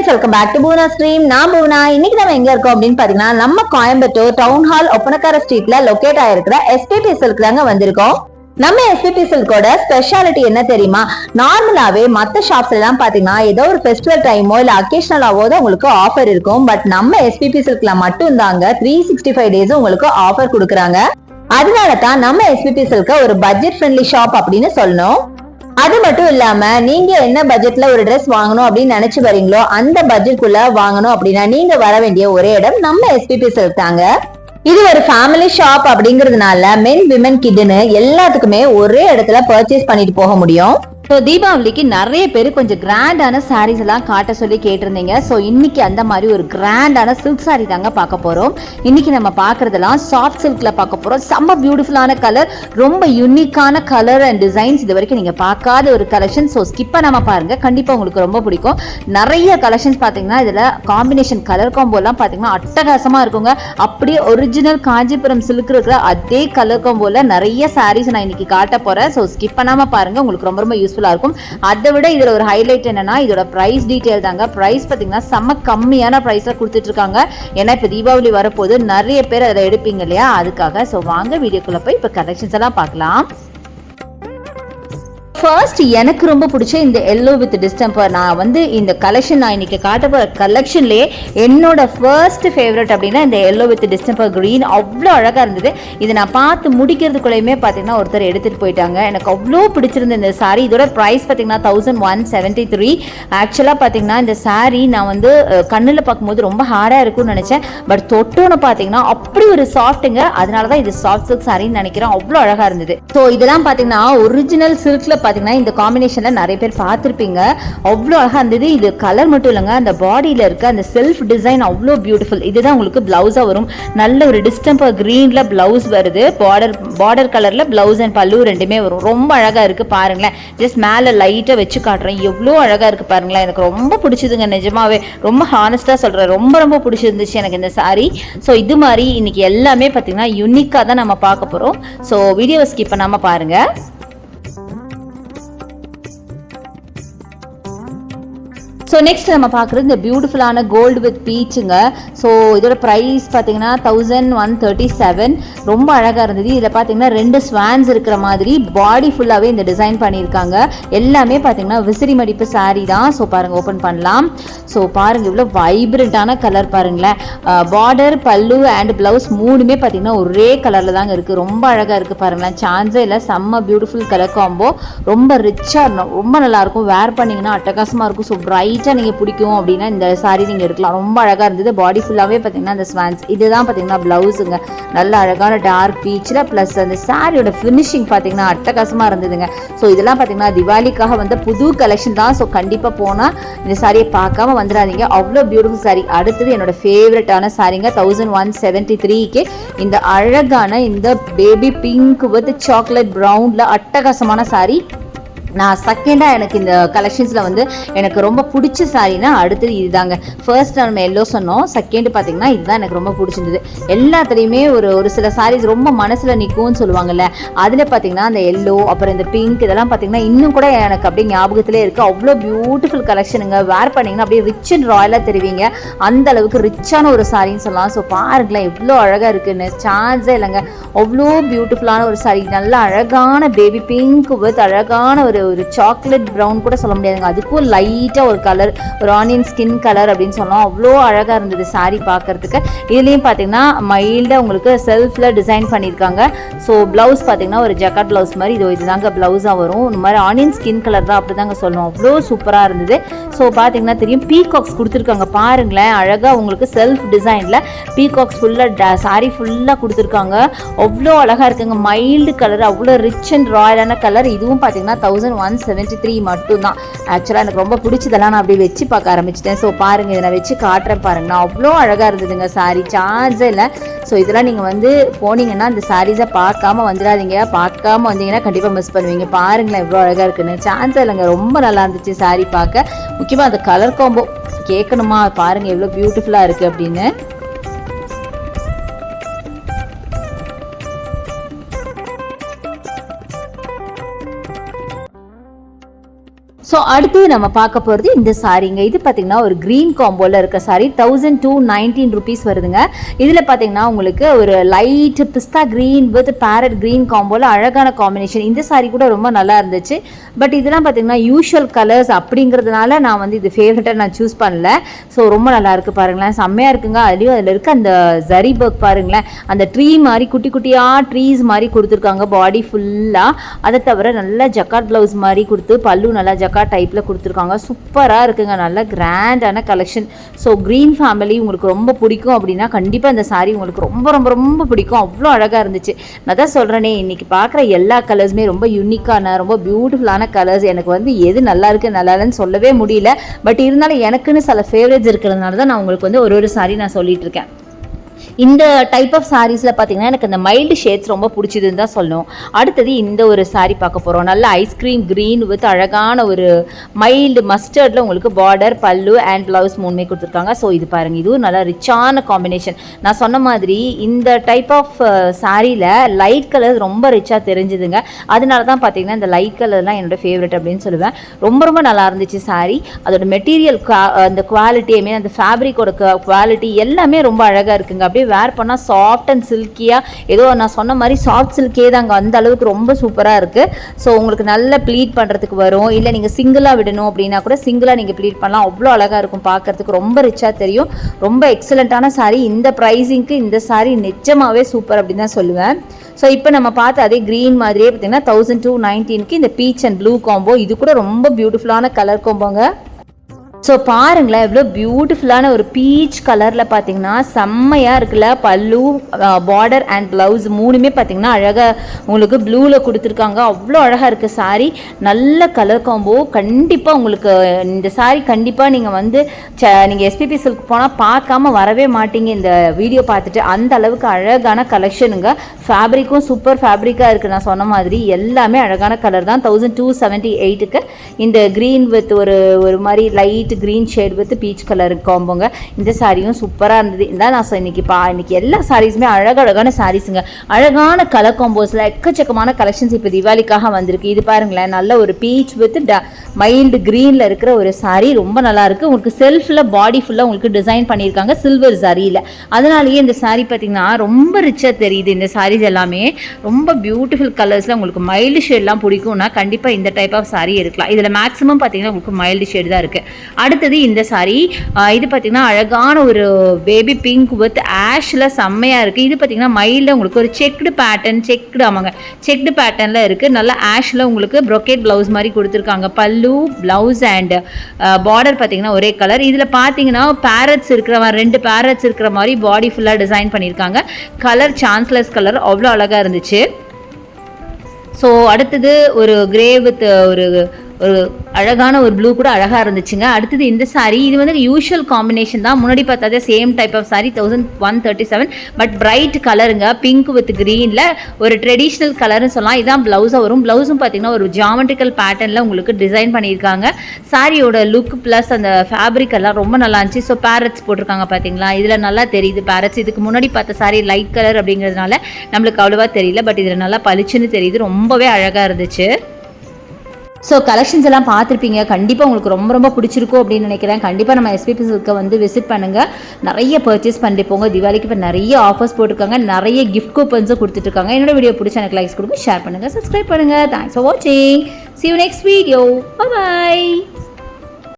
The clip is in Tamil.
Friends, welcome back to Poona stream. நான் பூனா. இன்னைக்கு நம்ம எங்க இருக்கோம் அப்படின்னு பாத்தீங்கன்னா, நம்ம கோயம்புத்தூர் டவுன் ஹால் ஒப்பனக்கார ஸ்ட்ரீட்ல லொகேட் ஆயிருக்கிற எஸ்பிபி சில்க் தாங்க வந்திருக்கோம். நம்ம எஸ்பிபி சில்கோட ஸ்பெஷாலிட்டி என்ன தெரியுமா? நார்மலாவே மத்த ஷாப்ஸ்ல எல்லாம் பாத்தீங்கன்னா ஏதோ ஒரு ஃபெஸ்டிவல் டைமோ இல்ல அக்கேஷனலாவோ தான் உங்களுக்கு ஆஃபர் இருக்கும். பட் நம்ம எஸ்பிபி சில்க்ல மட்டும் தாங்க 365 டேஸ் உங்களுக்கு ஆஃபர் கொடுக்குறாங்க. அதனால தான் நம்ம எஸ்பிபி சில்க ஒரு பட்ஜெட் ஃப்ரெண்ட்லி ஷாப் அப்படின்னு சொல்லணும். அது மட்டும் இல்லாம நீங்க என்ன பட்ஜெட்ல ஒரு ட்ரெஸ் வாங்கணும் அப்படின்னு நினைச்சு வரீங்களோ அந்த பட்ஜெட்குள்ள வாங்கணும் அப்படின்னா நீங்க வர வேண்டிய ஒரே இடம் நம்ம எஸ்பிபி சில்க் தாங்க. இது ஒரு ஃபேமிலி ஷாப் அப்படிங்கறதுனால மென் விமன் கிட்னு எல்லாத்துக்குமே ஒரே இடத்துல பர்ச்சேஸ் பண்ணிட்டு போக முடியும். ஸோ தீபாவளிக்கு நிறைய பேர் கொஞ்சம் கிராண்டான சாரீஸ் எல்லாம் காட்ட சொல்லி கேட்டிருந்தீங்க. ஸோ இன்னைக்கு அந்த மாதிரி ஒரு கிராண்டான சில்க் சாரீ தாங்க பார்க்க போறோம். இன்னைக்கு நம்ம பார்க்கறதெல்லாம் சாஃப்ட் சில்க்ல பார்க்க போறோம். செம்ம பியூட்டிஃபுல்லான கலர், ரொம்ப யூனிக்கான கலர் அண்ட் டிசைன்ஸ். இது வரைக்கும் நீங்க பார்க்காத ஒரு கலெக்ஷன். ஸோ ஸ்கிப் பண்ணாம பாருங்க, கண்டிப்பா உங்களுக்கு ரொம்ப பிடிக்கும். நிறைய கலெக்ஷன்ஸ் பார்த்தீங்கன்னா இதுல காம்பினேஷன் கலர் காம்போ எல்லாம் பார்த்தீங்கன்னா அட்டகாசமா இருக்குங்க. அப்படியே ஒரிஜினல் காஞ்சிபுரம் சில்க் இருக்கிற அதே கலர் காம்போல நிறைய சாரீஸ் நான் இன்னைக்கு காட்ட போறேன். ஸோ ஸ்கிப் பண்ணாம பாருங்க, உங்களுக்கு ரொம்ப ரொம்ப இருக்கும். அதை விட இதுல ஒரு ஹைலைட் என்னன்னா இதோட பிரைஸ் டீடைல் தாங்க. பிரைஸ் பாத்தீங்கன்னா செம்ம கம்மியான பிரைஸ்ல கொடுத்துட்டு இருக்காங்க. ஏன்னா இப்ப தீபாவளி வரப்போது நிறைய பேர் அதை எடுப்பீங்க இல்லையா, அதுக்காக. சோ வாங்க வீடியோக்குள்ள போய் இப்ப கலெக்ஷன்ஸ் எல்லாம் பார்க்கலாம். ஃபர்ஸ்ட் எனக்கு ரொம்ப பிடிச்ச இந்த எல்லோ வித் டிஸ்டம்பர். நான் வந்து இந்த கலெக்ஷன் நான் இன்னைக்கு காட்ட போற கலெக்ஷன்லயே என்னோட ஃபர்ஸ்ட் ஃபேவரட் அப்படின்னா இந்த எல்லோ வித் டிஸ்டம்பர் கிரீன். அவ்வளோ அழகா இருந்தது. இதை நான் பார்த்து முடிக்கிறதுக்குள்ளேயுமே பார்த்தீங்கன்னா ஒருத்தர் எடுத்துட்டு போயிட்டாங்க. எனக்கு அவ்வளோ பிடிச்சிருந்த இந்த சாரீ. இதோட ப்ரைஸ் பார்த்தீங்கன்னா 1173. ஆக்சுவலாக பார்த்தீங்கன்னா இந்த சாரீ நான் வந்து கண்ணில் பார்க்கும்போது ரொம்ப ஹார்டாக இருக்கும்னு நினைச்சேன். பட் தொட்டோன்னு பார்த்தீங்கன்னா அப்படி ஒரு சாஃப்ட்டுங்க. அதனால தான் இது சாஃப்ட் சில்க் சாரின்னு நினைக்கிறேன். அவ்வளோ அழகா இருந்தது. ஸோ இதெல்லாம் பார்த்தீங்கன்னா ஒரிஜினல் சில்க்ல இந்த காம்பினேஷன்ல நிறைய பேர் பார்த்திருப்பீங்க. அவ்வளோ அழகா இருந்தது. இது கலர் மட்டும் இல்லைங்க, அந்த பாடியில இருக்க அந்த செல்ஃப் டிசைன் அவ்வளோ பியூட்டிஃபுல். இதுதான் உங்களுக்கு பிளவுஸா வரும். நல்ல ஒரு டிஸ்டம்பர் கிரீன்ல பிளவுஸ் வருது. பார்டர் கலர்ல பிளவுஸ் அண்ட் பல்லு ரெண்டுமே வரும். ரொம்ப அழகா இருக்கு பாருங்களேன். ஜஸ்ட் மேல லைட்டா வச்சு காட்டுறேன். எவ்வளோ அழகா இருக்கு பாருங்களேன். எனக்கு ரொம்ப பிடிச்சதுங்க, நிஜமாவே ரொம்ப ஹானஸ்டா சொல்றேன். ரொம்ப ரொம்ப பிடிச்சிருந்துச்சு எனக்கு இந்த சாரி. ஸோ இது மாதிரி இன்னைக்கு எல்லாமே பார்த்தீங்கன்னா யூனிக்கா தான் நம்ம பார்க்க போறோம். ஸோ வீடியோவை ஸ்கிப் பண்ணாம பாருங்க. ஸோ நெக்ஸ்ட் நம்ம பார்க்குறது இந்த பியூட்டிஃபுல்லான கோல்டு வித் பீச்சுங்க. ஸோ இதோட ப்ரைஸ் பார்த்தீங்கன்னா 1137. ரொம்ப அழகாக இருந்தது. இதில் பார்த்தீங்கன்னா 2 ஸ்வான்ஸ் இருக்கிற மாதிரி பாடி ஃபுல்லாகவே இந்த டிசைன் பண்ணியிருக்காங்க. எல்லாமே பார்த்தீங்கன்னா விசிறி மடிப்பு சாரீ தான். ஸோ பாருங்கள், ஓப்பன் பண்ணலாம். ஸோ பாருங்கள் இவ்வளோ வைப்ரண்ட்டான கலர் பாருங்களேன். பார்டர் பல்லு அண்ட் பிளவுஸ் மூணுமே பார்த்தீங்கன்னா ஒரே கலரில் தாங்க இருக்குது. ரொம்ப அழகாக இருக்குது பாருங்களேன். சான்ஸே இல்லை. செம்ம பியூட்டிஃபுல் கலர் காம்போ. ரொம்ப ரிச்சாக ரொம்ப நல்லாயிருக்கும். வேர் பண்ணிங்கன்னா அட்டகாசமாக இருக்கும். ஸோ பிரைட்டாக நீங்கள் பிடிக்கும் அப்படின்னா இந்த சாரீ நீங்கள் எடுக்கலாம். ரொம்ப அழகாக இருந்தது. பாடி ஃபுல்லாகவே பார்த்தீங்கன்னா அந்த ஸ்வான்ஸ். இதுதான் பார்த்தீங்கன்னா ப்ளவுஸுங்க. நல்ல அழகான டார்க் பீச்சில் ப்ளஸ் அந்த சாரியோட ஃபினிஷிங் பார்த்தீங்கன்னா அட்டகாசமாக இருந்ததுங்க. ஸோ இதெல்லாம் பார்த்தீங்கன்னா திவாலிக்காக வந்த புது கலெக்ஷன் தான். ஸோ கண்டிப்பாக போனால் இந்த சாரியை பார்க்காம வந்துடாதீங்க. அவ்வளோ பியூட்டிஃபுல் சாரீ. அடுத்தது என்னோட ஃபேவரட்டான சாரீங்க. 1173க்கு இந்த அழகான இந்த பேபி பிங்க் வித் சாக்லேட் ப்ரௌனில் அட்டகாசமான சாரீ. நான் செகண்டாக எனக்கு இந்த கலெக்ஷன்ஸில் வந்து எனக்கு ரொம்ப பிடிச்ச சாரீனா அடுத்தது இதுதாங்க. ஃபர்ஸ்ட் நம்ம எல்லோ சொன்னோம், செகண்ட் பார்த்தீங்கன்னா இதுதான் எனக்கு ரொம்ப பிடிச்சிருந்தது. எல்லாத்துலேயுமே ஒரு சில சாரீஸ் ரொம்ப மனசில் நிற்கும்னு சொல்லுவாங்கல்ல, அதில் பார்த்தீங்கன்னா அந்த எல்லோ அப்புறம் இந்த பிங்க் இதெல்லாம் பார்த்தீங்கன்னா இன்னும் கூட எனக்கு அப்படியே ஞாபகத்திலே இருக்குது. அவ்வளோ பியூட்டிஃபுல் கலெக்ஷனுங்க. வேர் பண்ணிங்கன்னா அப்படியே ரிச் அண்ட் ராயலாக தெரிவிங்க. அந்த அளவுக்கு ரிச்சான ஒரு சாரின்னு சொல்லலாம். ஸோ பாருங்களேன் எவ்வளோ அழகாக இருக்குன்னு. சான்ஸே இல்லைங்க. அவ்வளோ பியூட்டிஃபுல்லான ஒரு சாரீ. நல்ல அழகான பேபி பிங்க் வித் அழகான ஒரு சாக்லேட் ப்ரௌன் கூட சொல்ல முடியாதுங்க. அதுக்கும் லைட்டாக ஒரு கலர், ஒரு ஆனியன் ஸ்கின் கலர் அப்படின்னு சொல்லலாம். அவ்வளோ அழகாக இருந்தது சாரீ பார்க்கறதுக்கு. இதுலேயும் பார்த்தீங்கன்னா மைல்டாக உங்களுக்கு செல்ஃபில் டிசைன் பண்ணியிருக்காங்க. ஸோ ப்ளவுஸ் பார்த்தீங்கன்னா ஒரு ஜக்காட் ப்ளவுஸ் மாதிரி இதுதாங்க ப்ளவுஸாக வரும். இந்த மாதிரி ஆனியன் ஸ்கின் கலர் தான் அப்படி தாங்க சொல்லணும். அவ்வளோ சூப்பராக இருந்தது. ஸோ பார்த்தீங்கன்னா தெரியும் பீகாக்ஸ் கொடுத்துருக்காங்க பாருங்களேன். அழகாக உங்களுக்கு செல்ஃப் டிசைனில் பீகாக்ஸ் ஃபுல்லாக சாரீ ஃபுல்லாக கொடுத்துருக்காங்க. அவ்வளோ அழகாக இருக்குங்க. மைல்டு கலர், அவ்வளோ ரிச் அண்ட் ராயலான கலர். இதுவும் பார்த்தீங்கன்னா 1173 மட்டும்தான். ஆக்சுவலாக எனக்கு ரொம்ப பிடிச்சதெல்லாம் நான் அப்படியே வச்சு பார்க்க ஆரம்பிச்சிட்டேன். ஸோ பாருங்க, இதை நான் வச்சு காட்டுறேன் பாருங்க. நான் அவ்வளோ அழகாக இருந்ததுங்க சாரீ. சார்ஜே இல்லை. ஸோ இதெல்லாம் நீங்கள் வந்து போனீங்கன்னா இந்த சாரீஸை பார்க்காம வந்துடாதீங்க. பார்க்காம வந்தீங்கன்னா கண்டிப்பாக மிஸ் பண்ணுவீங்க. பாருங்களேன் எவ்வளோ அழகாக இருக்குன்னு. சான்ஸே இல்லைங்க. ரொம்ப நல்லா இருந்துச்சு சாரீ பார்க்க. முக்கியமாக அந்த கலர் காம்போ கேட்கணுமா? பாருங்கள் எவ்வளோ பியூட்டிஃபுல்லாக இருக்குது அப்படின்னு. ஸோ ஸோ அடுத்து நம்ம பார்க்க போகிறது இந்த சாரீங்க. இது பார்த்தீங்கன்னா ஒரு க்ரீன் காம்போவில் இருக்க சாரீ 1219 rupees வருதுங்க. இதில் பார்த்தீங்கன்னா உங்களுக்கு ஒரு light pista green with parrot green காம்போவில் அழகான காம்பினேஷன். இந்த சாரீ கூட ரொம்ப நல்லா இருந்துச்சு. பட் இதெல்லாம் பார்த்தீங்கன்னா யூஷுவல் கலர்ஸ் அப்படிங்கிறதுனால நான் வந்து இது ஃபேவரட்டாக நான் சூஸ் பண்ணல. ஸோ ரொம்ப நல்லா இருக்குது பாருங்களேன், செம்மையாக இருக்குங்க. அதுலேயும் அதில் இருக்க அந்த ஜரி ஒர்க் பாருங்களேன், அந்த ட்ரீ மாதிரி குட்டி குட்டியாக ட்ரீஸ் மாதிரி கொடுத்துருக்காங்க பாடி ஃபுல்லாக. அதை தவிர நல்லா ஜக்காட் ப்ளவுஸ் மாதிரி கொடுத்து பல்லு நல்லா டைப்பில் கொடுத்துருக்காங்க. சூப்பராக இருக்குங்க, நல்ல கிராண்டான கலெக்ஷன். ஸோ க்ரீன் ஃபேமிலி உங்களுக்கு ரொம்ப பிடிக்கும் அப்படின்னா கண்டிப்பாக இந்த சாரீ உங்களுக்கு ரொம்ப ரொம்ப ரொம்ப பிடிக்கும். அவ்வளோ அழகாக இருந்துச்சு. நான் தான் சொல்கிறேனே, இன்றைக்கி பார்க்குற எல்லா கலர்ஸுமே ரொம்ப யூனிக்கான ரொம்ப பியூட்டிஃபுல்லான கலர்ஸ். எனக்கு வந்து எது நல்லா இருக்குது நல்லா இல்லைன்னு சொல்லவே முடியல. பட் இருந்தாலும் எனக்குன்னு சில ஃபேவரட்ஸ் இருக்கிறதுனால தான் நான் உங்களுக்கு வந்து ஒரு சாரீ நான் சொல்லிட்டு இருக்கேன். இந்த டைப் ஆஃப் சாரீஸில் பார்த்தீங்கன்னா எனக்கு அந்த மைல்டு ஷேட்ஸ் ரொம்ப பிடிச்சதுன்னு தான் சொல்லணும். அடுத்தது இந்த ஒரு சாரீ பார்க்க போகிறோம். நல்ல ஐஸ்கிரீம் க்ரீன் வித் அழகான ஒரு மைல்டு மஸ்டர்டில் உங்களுக்கு பார்டர் பல்லு அண்ட் ப்ளவுஸ் மூணுமே கொடுத்துருக்காங்க. ஸோ இது பாருங்கள், இதுவும் நல்லா ரிச்சான காம்பினேஷன். நான் சொன்ன மாதிரி இந்த டைப் ஆஃப் சாரியில் லைட் கலர் ரொம்ப ரிச்சாக தெரிஞ்சுதுங்க. அதனால தான் பார்த்தீங்கன்னா இந்த லைட் கலர்லாம் என்னோடய ஃபேவரட் அப்படின்னு சொல்லுவேன். ரொம்ப ரொம்ப நல்லா இருந்துச்சு சாரீ. அதோட மெட்டீரியல் அந்த குவாலிட்டி அந்த ஃபேப்ரிக்கோட குவாலிட்டி எல்லாமே ரொம்ப அழகாக இருக்குங்க. அப்படியே வேர் பண்ணால் சாஃப்ட் அண்ட் சில்கியாக, ஏதோ நான் சொன்ன மாதிரி சாஃப்ட் சில்கே தாங்க, அந்த அளவுக்கு ரொம்ப சூப்பராக இருக்குது. ஸோ உங்களுக்கு நல்ல ப்ளீட் பண்ணுறதுக்கு வரும். இல்லை நீங்கள் சிங்கிளாக விடணும் அப்படின்னா கூட சிங்கிளாக நீங்கள் ப்ளீட் பண்ணலாம். அவ்வளோ அழகாக இருக்கும், பார்க்குறதுக்கு ரொம்ப ரிச்சாக தெரியும். ரொம்ப எக்ஸலண்ட்டான சாரீ. இந்த ப்ரைஸிங்க்கு இந்த சாரீ நிஜமாகவே சூப்பர் அப்படின்னு தான் சொல்லுவேன். ஸோ இப்போ நம்ம பார்த்து அதே க்ரீன் மாதிரியே பார்த்தீங்கன்னா 1219 இந்த பீச் அண்ட் ப்ளூ காம்போ. இது கூட ரொம்ப பியூட்டிஃபுல்லான கலர் காம்போங்க. ஸோ பாருங்களேன், எவ்வளோ பியூட்டிஃபுல்லான ஒரு பீச் கலரில் பார்த்தீங்கன்னா செம்மையாக இருக்குல்ல. பல்லு பார்டர் அண்ட் ப்ளவுஸ் மூணுமே பார்த்தீங்கன்னா அழகாக உங்களுக்கு ப்ளூவில் கொடுத்துருக்காங்க. அவ்வளோ அழகாக இருக்குது சாரீ. நல்ல கலர் காம்போ. கண்டிப்பாக உங்களுக்கு இந்த சாரீ கண்டிப்பாக நீங்கள் வந்து நீங்கள் எஸ்பிபி சில்க் போனால் பார்க்காம வரவே மாட்டீங்க இந்த வீடியோ பார்த்துட்டு. அந்த அளவுக்கு அழகான கலெக்ஷனுங்க. ஃபேப்ரிக்கும் சூப்பர் ஃபேப்ரிக்காக இருக்குது. நான் சொன்ன மாதிரி எல்லாமே அழகான கலர் தான். 1278க்கு இந்த க்ரீன் வித் ஒரு மாதிரி light green shade with peach colour காம்போங்க. இந்த சாரியும் சூப்பராக இருந்தது. இந்த நான் இன்னைக்கு எல்லா சாரீஸுமே அழகான சாரீஸுங்க. அழகான கலர் காம்போஸில் எக்கச்சக்கமான கலெக்ஷன்ஸ் இப்போ தீபாவளிக்காக வந்திருக்கு. இது பாருங்களேன், நல்ல ஒரு பீச் வித் மைல்டு க்ரீனில் இருக்கிற ஒரு சாரீ. ரொம்ப நல்லாயிருக்கு. உங்களுக்கு செல்ஃபில் பாடி ஃபுல்லாக உங்களுக்கு டிசைன் பண்ணியிருக்காங்க சில்வர் சாரியில். அதனாலேயே இந்த சாரீ பார்த்திங்கன்னா ரொம்ப ரிச்சாக தெரியுது. இந்த சாரீஸ் எல்லாமே ரொம்ப பியூட்டிஃபுல் கலர்ஸில் உங்களுக்கு மைல்டு ஷேட்லாம் பிடிக்கும்னா கண்டிப்பாக இந்த டைப் ஆஃப் சாரீ எடுக்கலாம். இதில் மேக்ஸிமம் பார்த்திங்கன்னா உங்களுக்கு மைல்டு ஷேட் தான் இருக்குது. அடுத்தது இந்த சாரீ. இது பார்த்தீங்கன்னா அழகான ஒரு பேபி பிங்க் வித் ஆஷில் செம்மையாக இருக்குது. இது பார்த்தீங்கன்னா மைல்டாக உங்களுக்கு ஒரு செக்டு பேட்டர்ன் செக்டு பேட்டர்னில் இருக்குது. நல்லா ஆஷில் உங்களுக்கு ப்ரொக்கேட் ப்ளவுஸ் மாதிரி கொடுத்துருக்காங்க. பல்லு ப்ளவுஸ் அண்ட் பார்டர் பார்த்தீங்கன்னா ஒரே கலர். இதில் பார்த்தீங்கன்னா பேரட்ஸ் இருக்கிற மாதிரி 2 பேரட்ஸ் இருக்கிற மாதிரி பாடி ஃபுல்லாக டிசைன் பண்ணியிருக்காங்க. கலர் சான்ஸ்லெஸ் கலர், அவ்வளோ அழகாக இருந்துச்சு. ஸோ அடுத்தது ஒரு கிரே வித் ஒரு அழகான ஒரு ப்ளூ கூட அழகாக இருந்துச்சுங்க. அடுத்தது இந்த சாரீ. இது வந்து யூஷுவல் காம்பினேஷன் தான். முன்னாடி பார்த்தா same type of sari 1137 but bright கலருங்க. பிங்க் வித் க்ரீனில் ஒரு ட்ரெடிஷ்னல் கலர்னு சொல்லலாம். இதான் ப்ளவுஸாக வரும். ப்ளவுஸும் பார்த்தீங்கன்னா ஒரு ஜியாமெட்ரிக்கல் பேட்டர்னில் உங்களுக்கு டிசைன் பண்ணியிருக்காங்க. சாரியோட லுக் ப்ளஸ் அந்த ஃபேப்ரிக் எல்லாம் ரொம்ப நல்லா இருந்துச்சு. ஸோ பேரட்ஸ் போட்டிருக்காங்க பார்த்தீங்களா, இதில் நல்லா தெரியுது பேரட்ஸ். இதுக்கு முன்னாடி பார்த்த சாரீ லைட் கலர் அப்படிங்கிறதுனால நம்மளுக்கு அவ்வளோவா தெரியல. பட் இதில் நல்லா பளிச்சுன்னு தெரியுது. ரொம்பவே அழகாக இருந்துச்சு. ஸோ கலெக்ஷன்ஸ் எல்லாம் பார்த்துருப்பீங்க. கண்டிப்பாக உங்களுக்கு ரொம்ப ரொம்ப பிடிச்சிருக்கும் அப்படின்னு நினைக்கிறேன். கண்டிப்பாக நம்ம எஸ்பிபி சில்க்கை வந்து விசிட் பண்ணுங்கள். நிறைய பர்ச்சேஸ் பண்ணிட்டு போங்க. தீபாவளிக்கு இப்போ நிறைய ஆஃபர்ஸ் போட்டிருக்காங்க. நிறைய கிஃப்ட் கூப்பன்ஸும் கொடுத்துட்ருக்காங்க. என்னோட வீடியோ பிடிச்ச எனக்கு லைக்ஸ் கொடுங்க, ஷேர் பண்ணுங்கள், சப்ஸ்கிரைப் பண்ணுங்கள். தேங்க்ஸ் ஃபார் வாட்சிங். See you next video. Bye bye.